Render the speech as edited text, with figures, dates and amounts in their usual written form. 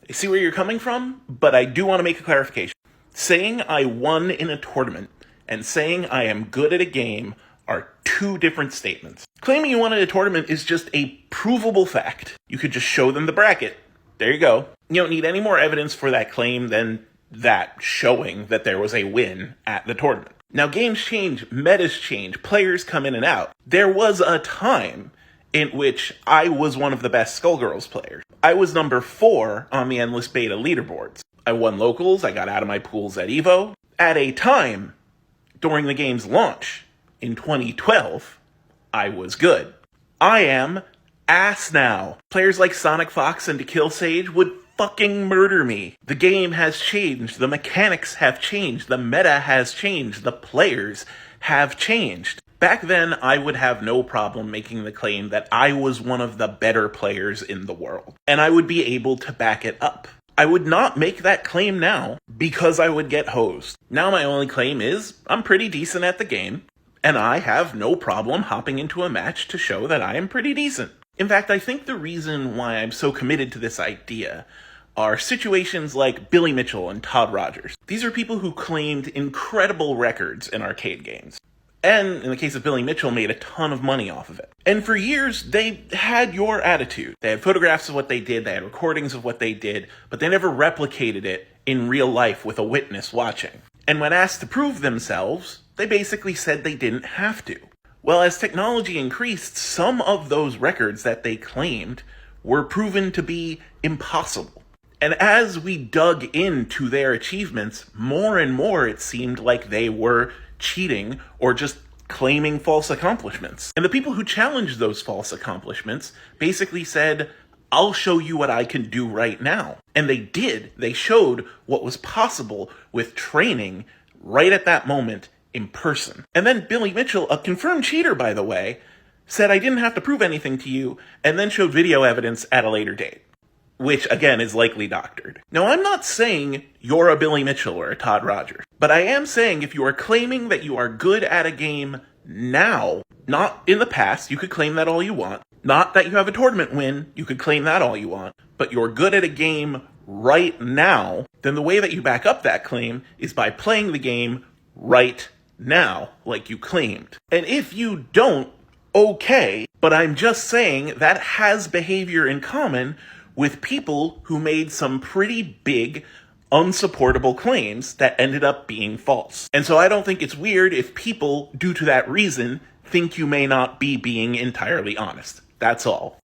I see where you're coming from, but I do want to make a clarification. Saying I won in a tournament and saying I am good at a game are two different statements. Claiming you won at a tournament is just a provable fact. You could just show them the bracket. There you go. You don't need any more evidence for that claim than that showing that there was a win at the tournament. Now, games change, metas change, players come in and out. There was a time in which I was one of the best Skullgirls players. I was number 4 on the Endless Beta leaderboards. I won locals, I got out of my pools at EVO. At a time, during the game's launch, in 2012, I was good. I am ass now. Players like Sonic Fox and To Kill Sage would fucking murder me. The game has changed, the mechanics have changed, the meta has changed, the players have changed. Back then, I would have no problem making the claim that I was one of the better players in the world, and I would be able to back it up. I would not make that claim now because I would get hosed. Now my only claim is I'm pretty decent at the game, and I have no problem hopping into a match to show that I am pretty decent. In fact, I think the reason why I'm so committed to this idea are situations like Billy Mitchell and Todd Rogers. These are people who claimed incredible records in arcade games. And in the case of Billy Mitchell, made a ton of money off of it. And for years, they had your attitude. They had photographs of what they did, they had recordings of what they did, but they never replicated it in real life with a witness watching. And when asked to prove themselves, they basically said they didn't have to. Well, as technology increased, some of those records that they claimed were proven to be impossible. And as we dug into their achievements, more and more it seemed like they were cheating or just claiming false accomplishments. And the people who challenged those false accomplishments basically said, I'll show you what I can do right now. And they did. They showed what was possible with training right at that moment in person. And then Billy Mitchell, a confirmed cheater by the way, said I didn't have to prove anything to you, and then showed video evidence at a later date, which again is likely doctored. Now, I'm not saying you're a Billy Mitchell or a Todd Rogers, but I am saying if you are claiming that you are good at a game now, not in the past, you could claim that all you want, not that you have a tournament win, you could claim that all you want, but you're good at a game right now, then the way that you back up that claim is by playing the game right now, like you claimed. And if you don't, okay, but I'm just saying that has behavior in common with people who made some pretty big, unsupportable claims that ended up being false. And so I don't think it's weird if people, due to that reason, think you may not be being entirely honest. That's all.